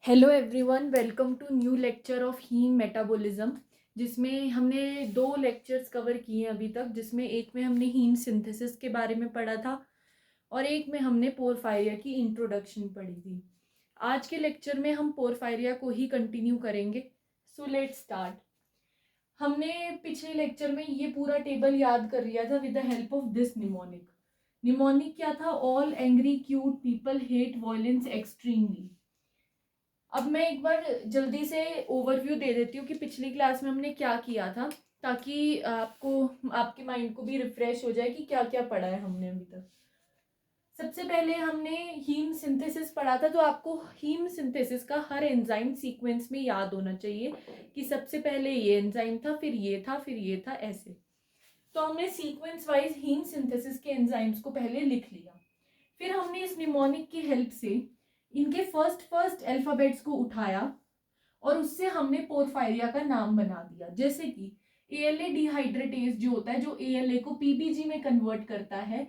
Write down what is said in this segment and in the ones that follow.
Hello everyone, welcome to new lecture of heme metabolism. जिसमें हमने दो लेक्चर्स कवर किए हैं अभी तक, जिसमें एक में हमने हीम सिंथेसिस के बारे में पढ़ा था और एक में हमने पोरफायरिया की इंट्रोडक्शन पढ़ी थी। आज के लेक्चर में हम पोरफायरिया को ही कंटिन्यू करेंगे। So let's start. हमने पिछले लेक्चर में ये पूरा टेबल याद कर लिया था with the help of this mnemonic. Mnemonic क्या था? All angry cute people hate violence extremely. अब मैं एक बार जल्दी से ओवरव्यू दे देती हूँ कि पिछली क्लास में हमने क्या किया था, ताकि आपके माइंड को भी रिफ्रेश हो जाए कि क्या क्या पढ़ा है हमने अभी तक। सबसे पहले हमने हीम सिंथेसिस पढ़ा था, तो आपको हीम सिंथेसिस का हर एंजाइम सीक्वेंस में याद होना चाहिए कि सबसे पहले ये एंजाइम था, फिर ये था, फिर ये था, ऐसे। तो हमने सीक्वेंस वाइज हीम सिंथेसिस के एंजाइम्स को पहले लिख लिया। फिर हमने इस निमोनिक की हेल्प से इनके फर्स्ट अल्फाबेट्स को उठाया और उससे हमने पोरफायरिया का नाम बना दिया। जैसे कि ALA डिहाइड्रेटेज जो होता है, जो ALA को PBG में कन्वर्ट करता है,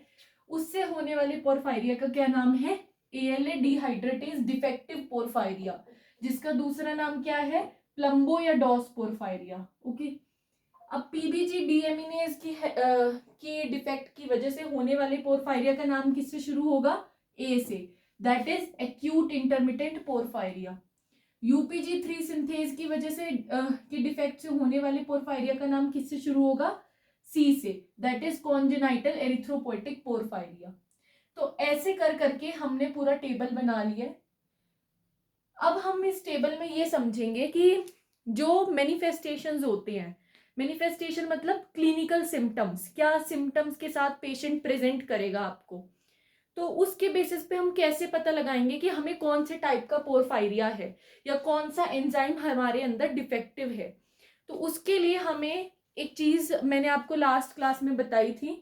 उससे होने वाले पोरफायरिया का क्या नाम है? ALA डिहाइड्रेटेज डिफेक्टिव पोरफायरिया, जिसका दूसरा नाम क्या है? प्लम्बो या डॉस पोरफायरिया। ओके। अब PBG डीएमिनेज की डिफेक्ट की वजह से होने वाले पोरफायरिया का नाम किससे शुरू होगा? A से, that is acute intermittent porphyria. UPG3 synthase की वजह से के डिफेक्ट से होने वाले पोरफायरिया का नाम किससे शुरू होगा? C से, दैट इज कॉन्जेनाइटल एरिथ्रोपोइटिक पोरफायरिया। तो ऐसे कर करके हमने पूरा टेबल बना लिया। अब हम इस टेबल में ये समझेंगे कि जो मैनिफेस्टेशंस होते हैं, मैनिफेस्टेशन मतलब क्लिनिकल सिम्टम्स, क्या सिम्टम्स के साथ पेशेंट प्रेजेंट करेगा आपको, तो उसके बेसिस पे हम कैसे पता लगाएंगे कि हमें कौन से टाइप का पोरफायरिया है या कौन सा एंजाइम हमारे अंदर डिफेक्टिव है। तो उसके लिए हमें एक चीज मैंने आपको लास्ट क्लास में बताई थी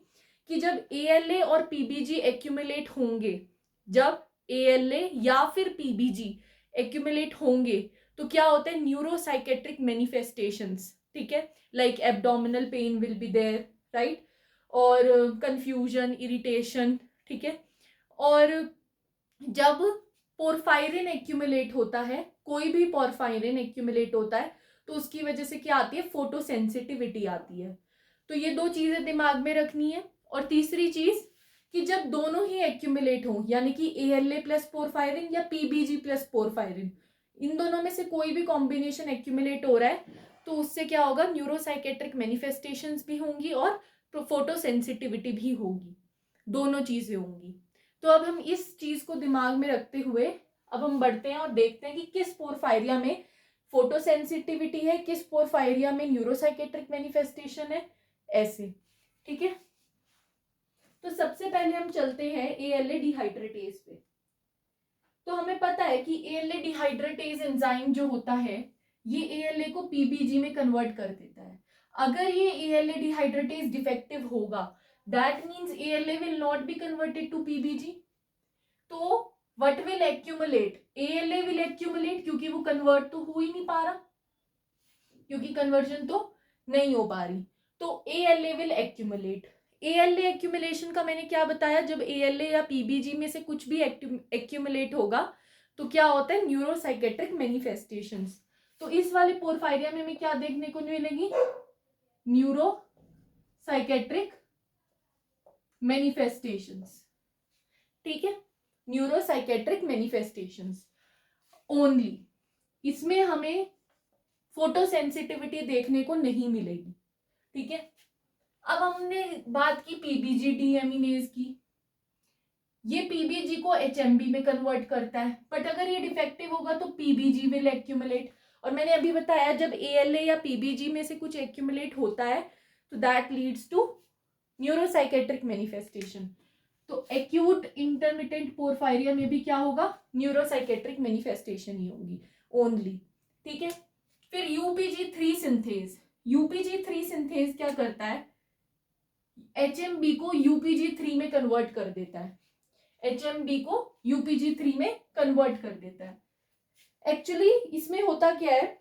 कि जब ALA और PBG एक्यूमुलेट होंगे, जब ALA या फिर PBG एक्यूमुलेट होंगे तो क्या होता है? Neuropsychiatric manifestations. ठीक है, like abdominal pain will be there, right, और कंफ्यूजन, इरिटेशन। ठीक है। और जब पोरफायरिन एक्यूमुलेट होता है, कोई भी पोरफायरिन एक्यूमुलेट होता है, तो उसकी वजह से क्या आती है? फोटोसेंसिटिविटी आती है। तो ये दो चीजें दिमाग में रखनी है। और तीसरी चीज कि जब दोनों ही एक्यूमुलेट हो, यानी कि ALA प्लस पोरफायरिन या PBG प्लस पोरफायरिन, इन दोनों में से कोई भी कॉम्बिनेशन एक्यूमुलेट हो रहा है, तो उससे क्या होगा? न्यूरोसाइकेट्रिक मैनिफेस्टेशंस भी होंगी और फोटोसेंसिटिविटी भी होगी, दोनों चीजें होंगी। तो अब हम इस चीज को दिमाग में रखते हुए अब हम बढ़ते हैं और देखते हैं कि किस पोरफायरिया में फोटोसेंसिटिविटी है, किस पोरफायरिया में न्यूरोसाइकेट्रिक मैनिफेस्टेशन है, ऐसे। ठीक है। तो सबसे पहले हम चलते हैं ALA डिहाइड्रेटेज पे। तो हमें पता है कि ALA डिहाइड्रेटेज एंजाइम जो होता है, ये ALA को PBG में कन्वर्ट कर देता है। अगर ये ALA डिहाइड्रेटेज डिफेक्टिव होगा, that means ALA will not be converted to PBG। तो what will accumulate? ALA will accumulate, क्योंकि वो कन्वर्ट तो हो ही नहीं पा रहा, क्योंकि कन्वर्जन तो नहीं हो पा रही। तो ALA will accumulate. ALA accumulation का मैंने क्या बताया? जब ALA या PBG में से कुछ भी एक्यूमुलेट होगा तो क्या होता है? Neuropsychiatric manifestations. तो इस वाले पोरफायरिया में हमें क्या देखने को मिलेगी? Neuropsychiatric manifestations. ठीक है, न्यूरोसाइकेट्रिक मैनिफेस्टेशंस ओनली। इसमें हमें फोटोसेंसिटिविटी देखने को नहीं मिलेगी। ठीक है। अब हमने बात की PBG डीएमिनेज की। ये PBG को HMB में कन्वर्ट करता है, बट अगर ये डिफेक्टिव होगा तो PBG विल एक्यूमुलेट। और मैंने अभी बताया जब ALA या PBG में से कुछ एक्यूमुलेट होता है तो that leads to neuropsychiatric manifestation. तो एक्यूट इंटरमिटेंट पोरफायरिया में भी क्या होगा? न्यूरोसाइकेट्रिक मैनिफेस्टेशन ही होगी ओनली। ठीक है। फिर UPG3 सिंथेज। UPG3 सिंथेज क्या करता है? HMB को UPG3 में कन्वर्ट कर देता है। HMB को UPG3 में कन्वर्ट कर देता है। एक्चुअली इसमें होता क्या है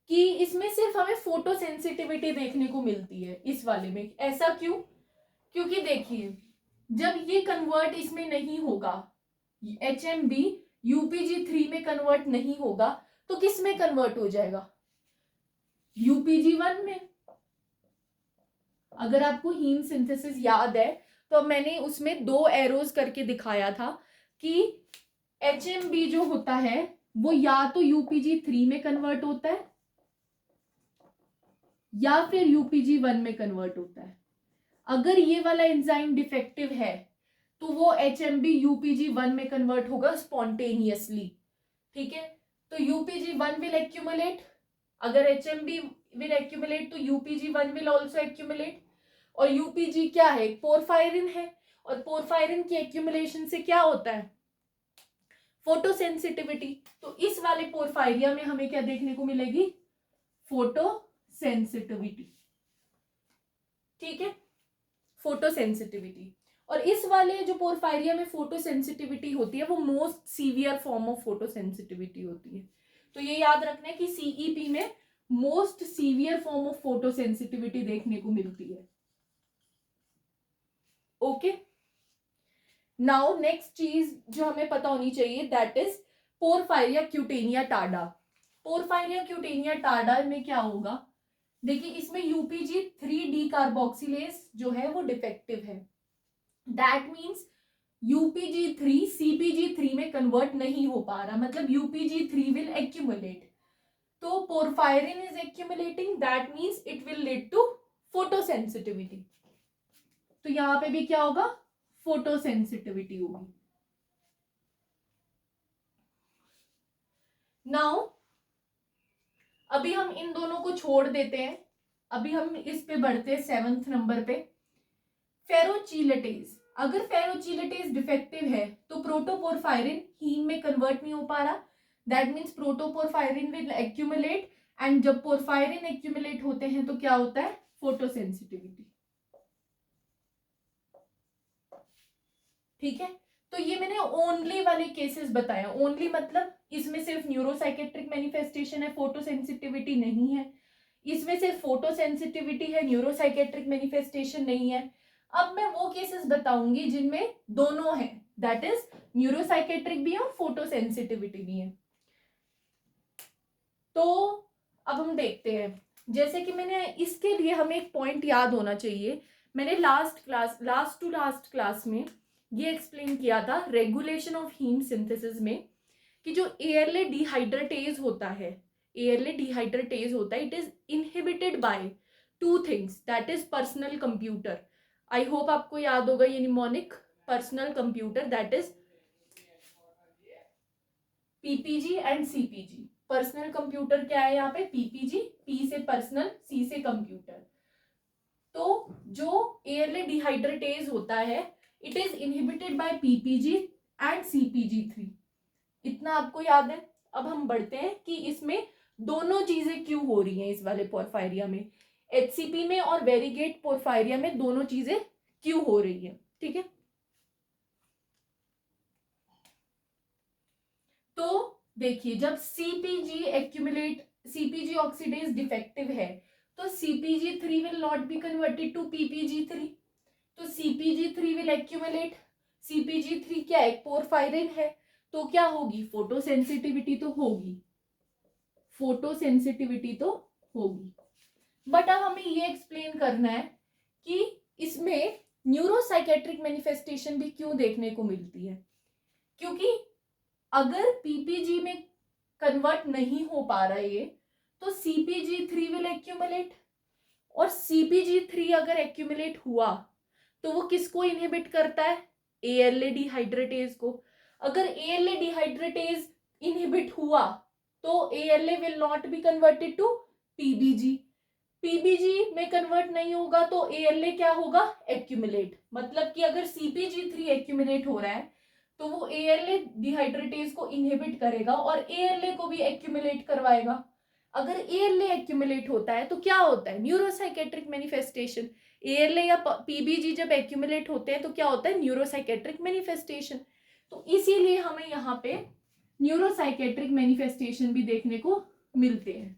कि इसमें सिर्फ हमें फोटोसेंसिटिविटी देखने को मिलती है इस वाले में। ऐसा क्यों? क्योंकि देखिए, जब ये कन्वर्ट इसमें नहीं होगा, HMB UPG3 में कन्वर्ट नहीं होगा तो किस में कन्वर्ट हो जाएगा? UPG1 में। अगर आपको हीम सिंथेसिस याद है तो मैंने उसमें 2 एरोज करके दिखाया था कि HMB जो होता है वो या तो UPG3 में कन्वर्ट होता है या फिर UPG1 में कन्वर्ट होता है। अगर ये वाला एंजाइम डिफेक्टिव है तो वो HMB UPG1 में कन्वर्ट होगा स्पॉन्टेनियसली, ठीक है। तो UPG1 विल एक्यूमुलेट, अगर HMB विल एक्यूमुलेट तो UPG1 विल ऑल्सो एक्यूमुलेट। और UPG क्या है? पोरफायरिन है, और पोरफायरिन की एक्यूमुलेशन से क्या होता है? फोटोसेंसिटिविटी। तो इस वाले पोरफायरिया में हमें क्या देखने को मिलेगी? फोटोसेंसिटिविटी, ठीक है, फोटोसेंसिटिविटी। और इस वाले जो पोरफायरिया में फोटोसेंसिटिविटी होती है वो most severe form of photosensitivity होती है। तो ये याद रखना है कि CEP में most severe form of photosensitivity देखने को मिलती है। ओके, नाउ नेक्स्ट चीज जो हमें पता होनी चाहिए that is porphyria cutanea tarda. Porphyria cutanea tarda में क्या होगा? देखिए इसमें UPG3 कार्बोक्सिलेज जो है वो डिफेक्टिव है। दैट मीन्स UPG3 CPG3 में कन्वर्ट नहीं हो पा रहा, मतलब UPG3 विल एक्यूमुलेट। तो porphyrin is accumulating, that means it will lead to photosensitivity. तो यहां पे भी क्या होगा? फोटोसेंसिटिविटी होगी। नाउ अभी हम इन दोनों को छोड़ देते हैं, अभी हम इस पे बढ़ते हैं 7th नंबर पे, फेरोचीलेटेज। अगर फेरोचीलेटेज डिफेक्टिव है तो प्रोटोपोरफायरिन हीम में कन्वर्ट नहीं हो पा रहा, that means protoporphyrin will accumulate, and जब पोरफायरिन एक्यूमुलेट होते हैं तो क्या होता है? फोटोसेंसिटिविटी, ठीक है। तो ये मैंने ओनली वाले केसेस बताए। ओनली मतलब इसमें सिर्फ न्यूरोसाइकेट्रिक मैनिफेस्टेशन है, फोटोसेंसिटिविटी नहीं है। इसमें सिर्फ फोटोसेंसिटिविटी है, न्यूरोसाइकेट्रिक मैनिफेस्टेशन नहीं है। अब मैं वो केसेस बताऊंगी जिनमें दोनों है, दैट इज न्यूरोसाइकेट्रिक भी है और फोटोसेंसिटिविटी भी है। तो अब हम देखते हैं, जैसे कि मैंने इसके लिए हमें एक पॉइंट याद होना चाहिए। मैंने लास्ट टू लास्ट क्लास में ये एक्सप्लेन किया था रेगुलेशन ऑफ हीम सिंथेसिस में कि जो ALA डिहाइड्रेटेज होता है, it is inhibited by 2 things, that is personal computer. I hope आपको याद होगा ये mnemonic, personal computer, that is PPG and CPG। Personal computer क्या है यहाँ पे? PPG, P से पर्सनल, C से कंप्यूटर। तो जो ALA डिहाइड्रेटेज होता है it is inhibited by PPG and CPG3, इतना आपको याद है। अब हम बढ़ते हैं कि इसमें दोनों चीजें क्यों हो रही हैं इस वाले पोरफायरिया में, HCP में और वेरीगेट पोरफायरिया में दोनों चीजें क्यों हो रही है, ठीक है। तो देखिए जब CPG ऑक्सीडेज डिफेक्टिव है तो CPG3 will not be converted to PPG3, तो CPG3 विल एक्यूमुलेट। CPG3 क्या है? पोरफायरिन है, तो क्या होगी? फोटोसेंसिटिविटी तो होगी। बट अब हमें ये एक्सप्लेन करना है कि इसमें न्यूरोसाइकेट्रिक मैनिफेस्टेशन भी क्यों देखने को मिलती है, क्योंकि अगर PPG में कन्वर्ट नहीं हो पा रहा है ये तो CPG3 विल एक्यूमुलेट, और CPG3 अगर एक्यूमुलेट हुआ तो वो किसको इनहिबिट करता है? ALA डिहाइड्रेटेज को। अगर ALA डिहाइड्रेटेज इनहिबिट हुआ तो ALA will not be converted to PBG। PBG में कन्वर्ट नहीं होगा तो ALA क्या होगा? एक्यूमुलेट। मतलब कि अगर CPG3 एक्यूमुलेट हो रहा है तो वो ALA डिहाइड्रेटेज को इनहिबिट करेगा और ALA को भी एक्यूमुलेट करवाएगा। अगर ALA एक्यूमुलेट होता है तो क्या होता है? Neuropsychiatric manifestation. ALA या PBG जब एक्यूमुलेट होते हैं तो क्या होता है? Neuropsychiatric manifestation. तो इसीलिए हमें यहाँ पे न्यूरोसाइकेट्रिक मैनिफेस्टेशन भी देखने को मिलते हैं।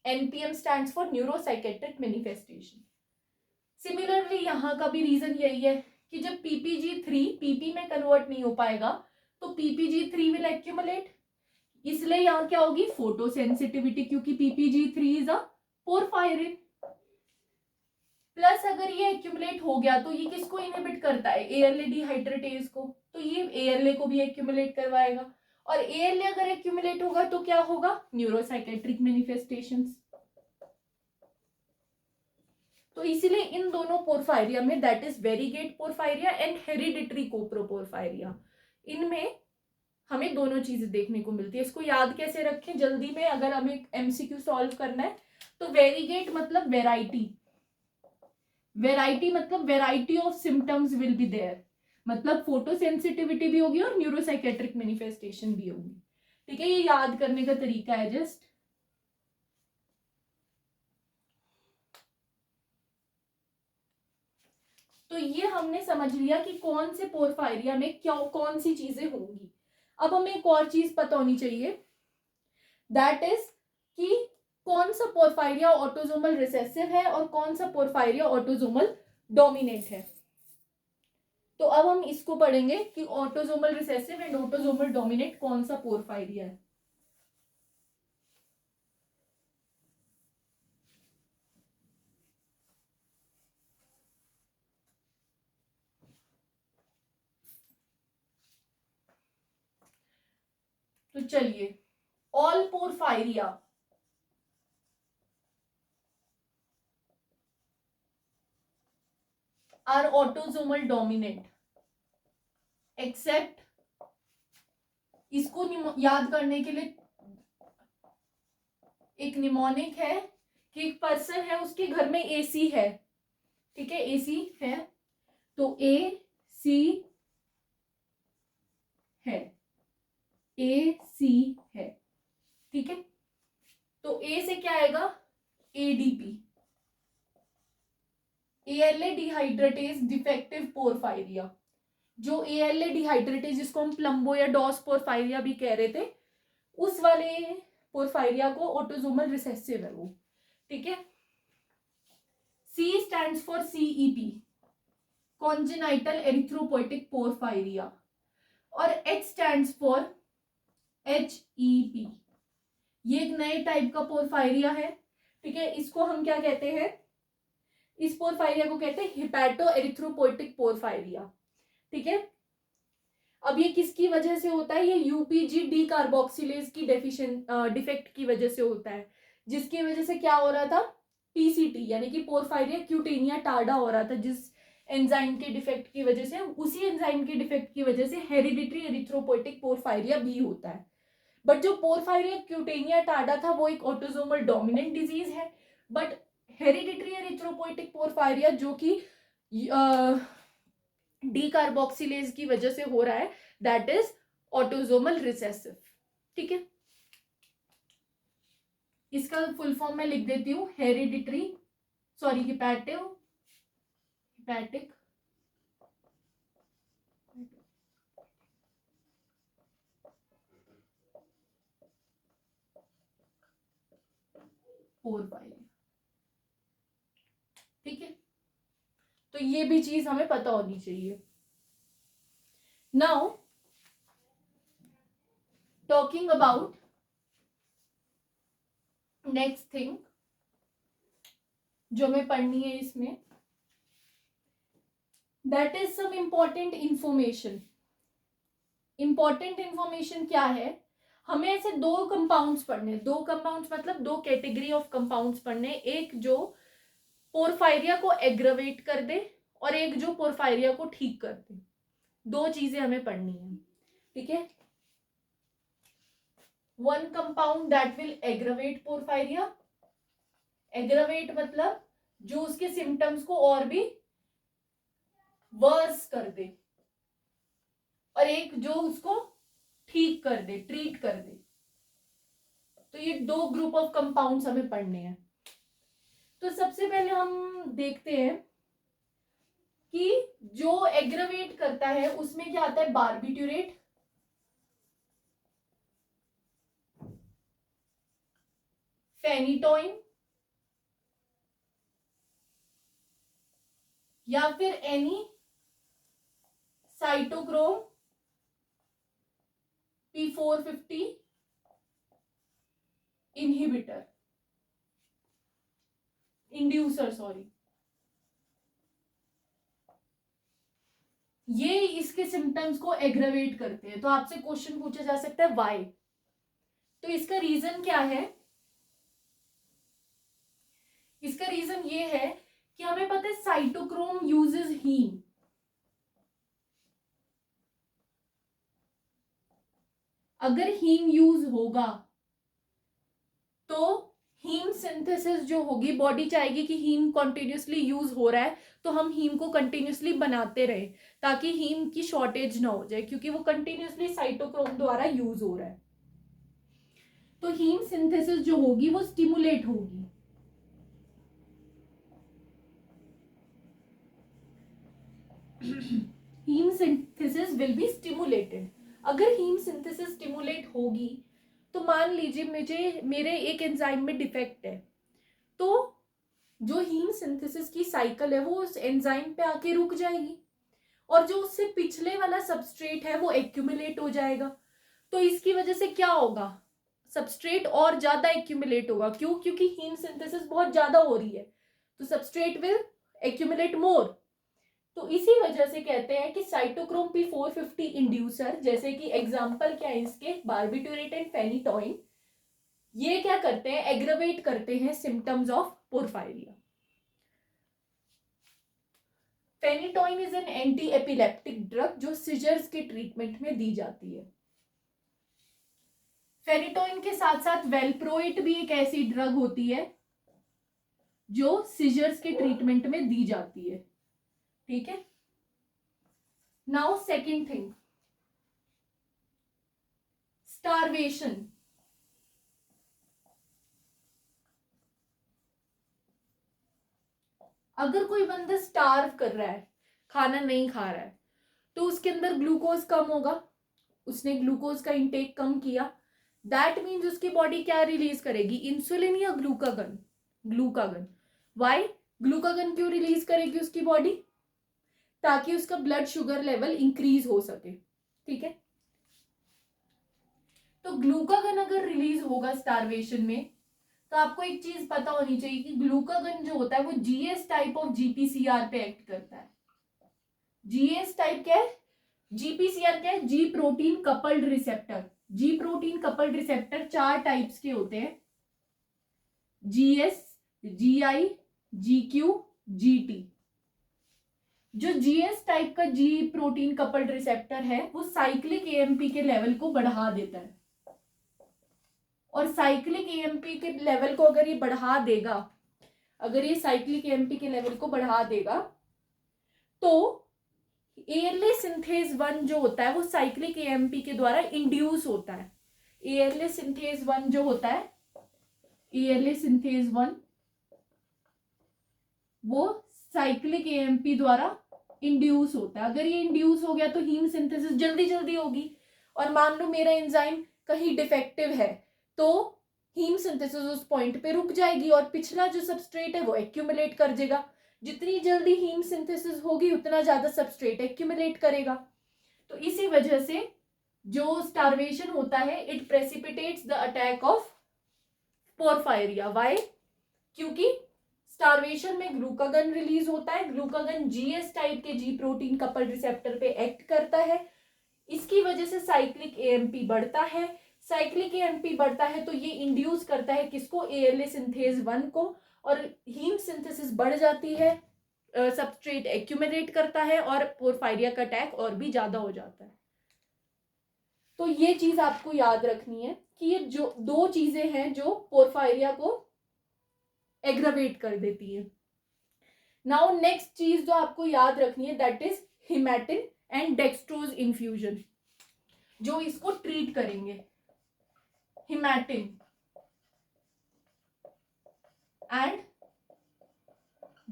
NPM stands for neuropsychiatric manifestation. Similarly यहाँ का भी रीजन यही है कि जब PPG3 PP में कन्वर्ट नहीं हो पाएगा तो PPG3 विल एक्यूमुलेट, इसलिए यहाँ क्या होगी फोटो सेंसिटिविटी, क्योंकि PPG3 is a porphyrin. Plus अगर ये एक्यूमुलेट हो गया तो ये किसको इनहिबिट करता है, ALA डिहाइड्रेटेज को, तो ये ALA को भी एक्यूमुलेट करवाएगा। और ALA अगर एक्यूमुलेट होगा तो क्या होगा, न्यूरोसाइकेट्रिक मैनिफेस्टेशंस। तो इसीलिए इन दोनों पोरफायरिया में, दैट इज वेरीगेट पोरफायरिया एंड हेरिडिटरी कोप्रोपोरफायरिया, इनमें हमें दोनों चीजें देखने को मिलती है। इसको याद कैसे रखें जल्दी में, अगर हमें MCQ सॉल्व करना है तो वेरीगेट मतलब वेराइटी, वेराइटी मतलब variety of symptoms will be there, मतलब फोटो सेंसिटिविटी भी होगी और न्यूरोसाइकेट्रिक मैनिफेस्टेशन भी होगी। ठीक है, ये याद करने का तरीका है जस्ट। तो ये हमने समझ लिया कि कौन से पोरफायरिया में क्या कौन सी चीजें होंगी। अब हमें एक और चीज पता होनी चाहिए, दैट इज कि कौन सा पोरफायरिया ऑटोसोमल रिसेसिव है और कौन सा पोरफायरिया ऑटोसोमल डोमिनेंट है। तो अब हम इसको पढ़ेंगे कि autosomal recessive and autosomal dominant कौन सा पोरफायरिया है। तो चलिए, all porphyria are autosomal dominant except, इसको याद करने के लिए एक निमोनिक है कि एक पर्सन है उसके घर में AC है, ठीक है, AC है, तो AC है, AC है, ठीक है। तो A से क्या आएगा, ADP, ALA डिहाइड्रेटेज डिफेक्टिव पोरफायरिया। जो ALA डिहाइड्रेटेज जिसको हम प्लम्बो या डॉस पोरफायरिया भी कह रहे थे, उस वाले पोरफायरिया को ऑटोसोमल रिसेसिव है वो, ठीक है। C stands for CEP, congenital erythropoietic porphyria, और H स्टैंड्स फॉर HEP, ये एक नए टाइप का पोरफायरिया है, ठीक है। इसको हम क्या कहते हैं, इस पोरफायरिया को कहते हैं हिपैटो एरिथ्रोपोइटिक पोरफायरिया, ठीक है। अब ये किसकी वजह से होता है, ये UPG डी कार्बोक्सिलेज की डिफेक्ट की वजह से होता है, जिसकी वजह से क्या हो रहा था, PCT यानी कि पोरफायरिया क्यूटेनिया टार्डा हो रहा था, जिस एंजाइम के डिफेक्ट की वजह से, उसी एंजाइम के डिफेक्ट की वजह से हेरिडिटरी एरिथ्रोपोइटिक पोरफायरिया भी होता है। बट जो पोरफायरिया क्यूटेनिया टार्डा था वो एक ऑटोसोमल डोमिनेंट डिजीज है, बट हेरिडिटरी एरिथ्रोपोइटिक पोरफायरिया जो कि डी कार्बोक्सिलेज की वजह से हो रहा है, दैट इज ऑटोसोमल रिसेसिव, ठीक है। इसका फुल फॉर्म मैं लिख देती हूँ, हेरिडिटरी सॉरी हिपैटिक पोरफायरिया, ठीक है। तो ये भी चीज हमें पता होनी चाहिए। Now talking about next thing जो हमें पढ़नी है इसमें, that is some important information. Important information क्या है, हमें ऐसे दो कंपाउंड्स पढ़ने, दो कंपाउंड्स मतलब दो कैटेगरी ऑफ कंपाउंड्स पढ़ने, एक जो पोरफायरिया को एग्रवेट कर दे और एक जो पोरफायरिया को ठीक कर दे, दो चीजें हमें पढ़नी है, ठीक है। One compound that will aggravate porphyria, aggravate मतलब जो उसके सिम्टम्स को और भी वर्स कर दे, और एक जो उसको ठीक कर दे, ट्रीट कर दे। तो ये दो ग्रुप ऑफ कंपाउंड्स हमें पढ़ने हैं। तो सबसे पहले हम देखते हैं कि जो एग्रवेट करता है उसमें क्या आता है, बारबिट्यूरेट, फेनिटोइन, या फिर any cytochrome P450 inhibitor, inducer sorry, ये इसके सिम्टम्स को एग्रावेट करते हैं। तो आपसे क्वेश्चन पूछा जा सकता है व्हाई। तो इसका रीजन क्या है? इसका रीजन ये है कि हमें पता है साइटोक्रोम यूजेस हीम। अगर हीम यूज होगा तो हीम सिंथेसिस जो होगी, बॉडी चाहेगी कि हीम कंटिन्यूसली यूज हो रहा है तो हम हीम को कंटिन्यूसली बनाते रहे ताकि हीम की शॉर्टेज ना हो जाए, क्योंकि वो कंटिन्यूसली साइटोक्रोम द्वारा यूज हो रहा है। तो हीम सिंथेसिस जो होगी वो स्टिमुलेट होगी। Heme synthesis will be stimulated. अगर हीम सिंथेसिस स्टिमुलेट होगी तो मान लीजिए मेरे एक एंजाइम में डिफेक्ट है, तो जो हीम सिंथेसिस की साइकिल है वो उस एंजाइम पे आके रुक जाएगी और जो उससे पिछले वाला सबस्ट्रेट है वो एक्यूमुलेट हो जाएगा। तो इसकी वजह से क्या होगा? सबस्ट्रेट और ज्यादा एक्यूमुलेट होगा। क्यों? क्योंकि हीम सिंथेसिस बहुत ज्यादा हो रही है, तो सबस्ट्रेट विल एक्यूमुलेट मोर। तो इसी वजह से कहते हैं कि साइटोक्रोम P450 इंड्यूसर, जैसे कि एग्जांपल क्या है इसके, बार्बिटूरेट एंड फेनिटोइन, ये क्या करते हैं? एग्रावेट करते हैं symptoms of porphyria. Phenytoin is an anti epileptic drug जो सीजर्स के ट्रीटमेंट में दी जाती है। फेनिटोइन के साथ साथ वेलप्रोइट भी एक ऐसी ड्रग होती है जो सीजर्स के ट्रीटमेंट में दी जाती है। ठीक है। Now second thing, starvation. अगर कोई बंदा स्टार्व कर रहा है, खाना नहीं खा रहा है, तो उसके अंदर ग्लूकोज कम होगा, उसने ग्लूकोज का इंटेक कम किया, दैट मीन्स उसकी बॉडी क्या रिलीज करेगी? इंसुलिन या ग्लूकागन? ग्लूकागन। वाई? ग्लूकागन क्यों रिलीज करेगी उसकी बॉडी? ताकि उसका ब्लड शुगर लेवल इंक्रीज हो सके। ठीक है। तो ग्लूकागन अगर रिलीज होगा स्टारवेशन में, तो आपको एक चीज पता होनी चाहिए कि ग्लूकागन जो होता है वो जीएस टाइप ऑफ जीपीसीआर पे एक्ट करता है। जीएस टाइप क्या है? जीपीसीआर क्या है? जी प्रोटीन कपल्ड रिसेप्टर। जी प्रोटीन कपल्ड रिसेप्टर 4 टाइप्स के होते हैं, जीएस, जीआई, जीक्यू, जीटी। जो जीएस टाइप का जी प्रोटीन कपल्ड रिसेप्टर है वो साइक्लिक एएमपी के लेवल को बढ़ा देता है, और साइक्लिक एएमपी के लेवल को अगर ये बढ़ा देगा, अगर ये साइक्लिक एएमपी के लेवल को बढ़ा देगा तो एएलए सिंथेज 1 जो होता है वो साइक्लिक एएमपी के द्वारा इंड्यूस होता है। एएलए सिंथेज 1 जो होता है, एएलए सिंथेज 1 वो साइक्लिक एएमपी द्वारा इंड्यूस होता है। अगर ये इंड्यूस हो गया तो हीम सिंथेसिस जल्दी जल्दी होगी, और मान लो मेरा एंजाइम कहीं डिफेक्टिव है तो हीम सिंथेसिस उस पॉइंट पे रुक जाएगी और पिछला जो सबस्ट्रेट है वो एक्यूमुलेट कर देगा। जितनी जल्दी हीम सिंथेसिस होगी उतना ज्यादा सबस्ट्रेट एक्यूमुलेट करेगा। तो इसी वजह से जो स्टारवेशन होता है, it precipitates the attack of porphyria. Why? क्योंकि स्टारवेशन में ग्लूकागन रिलीज होता है, ग्लूकागन जीएस टाइप के जी प्रोटीन कपल्ड रिसेप्टर पे एक्ट करता है, इसकी वजह से साइक्लिक एएमपी बढ़ता है। साइक्लिक एएमपी बढ़ता है तो ये इंड्यूस करता है किसको? एएलए सिंथेज 1 को, और हीम सिंथेसिस बढ़ जाती है, सबस्ट्रेट एक्यूमुलेट करता है और पोर्फायरिया का अटैक और भी ज्यादा हो जाता है। तो ये चीज आपको याद रखनी है कि ये जो 2 चीजें हैं जो पोर्फायरिया को एग्रावेट कर देती है। नाउ नेक्स्ट चीज जो आपको याद रखनी है that is hematin and dextrose infusion, जो इसको ट्रीट करेंगे। Hematin and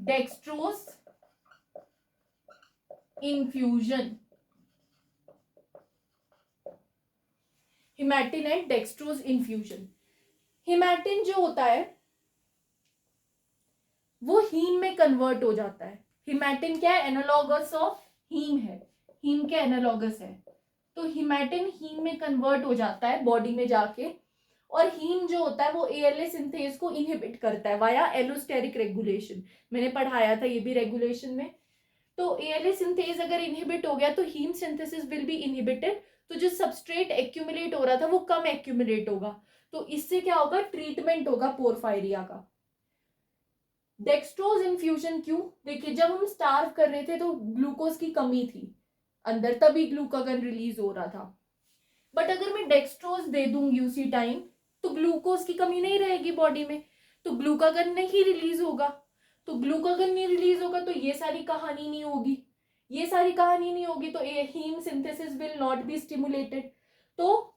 dextrose infusion. Hematin and dextrose infusion. Hematin जो होता है वो हीम में कन्वर्ट हो जाता है। हिमैटिन क्या है? एनालॉगस ऑफ हीम है, हीम के एनालॉगस है। तो हिमैटिन हीम में कन्वर्ट हो जाता है बॉडी में जाके, और हीम जो होता है वो ALA सिंथेज को इनहिबिट करता है वाया एलोस्टेरिक रेगुलेशन। मैंने पढ़ाया था ये भी रेगुलेशन में। तो ALA सिंथेज अगर इनहिबिट हो गया तो heme synthesis will be inhibited, तो जो सबस्ट्रेट एक्यूमुलेट हो रहा था वो कम एक्यूमुलेट होगा, तो इससे क्या होगा, ट्रीटमेंट होगा पोरफायरिया का। डेक्सट्रोज इन्फ्यूजन क्यों, देखिए जब हम स्टार्व कर रहे थे तो ग्लूकोज की कमी थी अंदर, तभी ग्लूकागन रिलीज हो रहा था। बट अगर मैं डेक्सट्रोज दे दूंगी उसी टाइम तो ग्लूकोज की कमी नहीं रहेगी बॉडी में, तो ग्लूकागन नहीं रिलीज होगा। तो ग्लूकागन नहीं रिलीज होगा तो ये सारी कहानी नहीं होगी, ये सारी कहानी नहीं होगी तो heme synthesis will not be stimulated, तो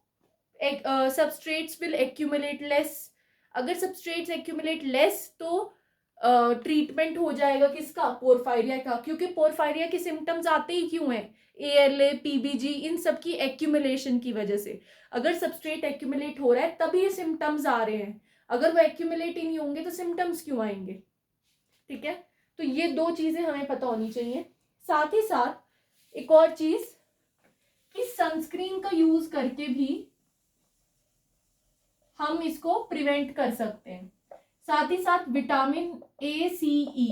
सबस्ट्रेट्स विल एक्यूमुलेट लेस। अगर सबस्ट्रेट्स एक्यूमुलेट लेस तो ट्रीटमेंट हो जाएगा किसका, पोरफायरिया का, क्योंकि पोरफायरिया के सिम्टम्स आते ही क्यों हैं, ALA PBG इन सब की एक्यूमुलेशन की वजह से। अगर सबस्ट्रेट एक्यूमुलेट हो रहा है तभी ये सिम्टम्स आ रहे हैं, अगर वो एक्यूमुलेट ही नहीं होंगे तो सिम्टम्स क्यों आएंगे। ठीक है, तो ये दो चीजें हमें पता होनी चाहिए। साथ ही साथ एक और चीज कि सनस्क्रीन का यूज करके भी हम इसको प्रिवेंट कर सकते हैं। साथ ही साथ विटामिन ACE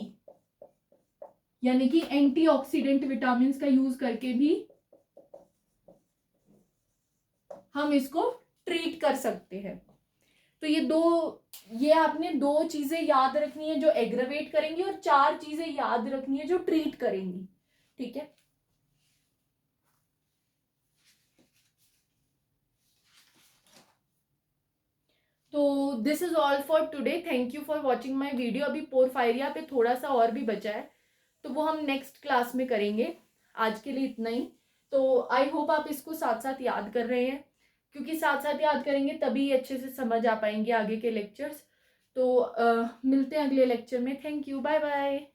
यानी कि एंटीऑक्सीडेंट विटामिन का यूज करके भी हम इसको ट्रीट कर सकते हैं। तो ये आपने दो चीजें याद रखनी है जो एग्रवेट करेंगी, और 4 चीजें याद रखनी है जो ट्रीट करेंगी। ठीक है, तो this is all for today, thank you for watching my video. अभी पोरफायरिया पे थोड़ा सा और भी बचा है तो वो हम नेक्स्ट क्लास में करेंगे, आज के लिए इतना ही। तो आई होप आप इसको साथ साथ याद कर रहे हैं, क्योंकि साथ साथ याद करेंगे तभी अच्छे से समझ आ पाएंगे आगे के लेक्चर्स। तो मिलते हैं अगले लेक्चर में, थैंक यू, बाय बाय।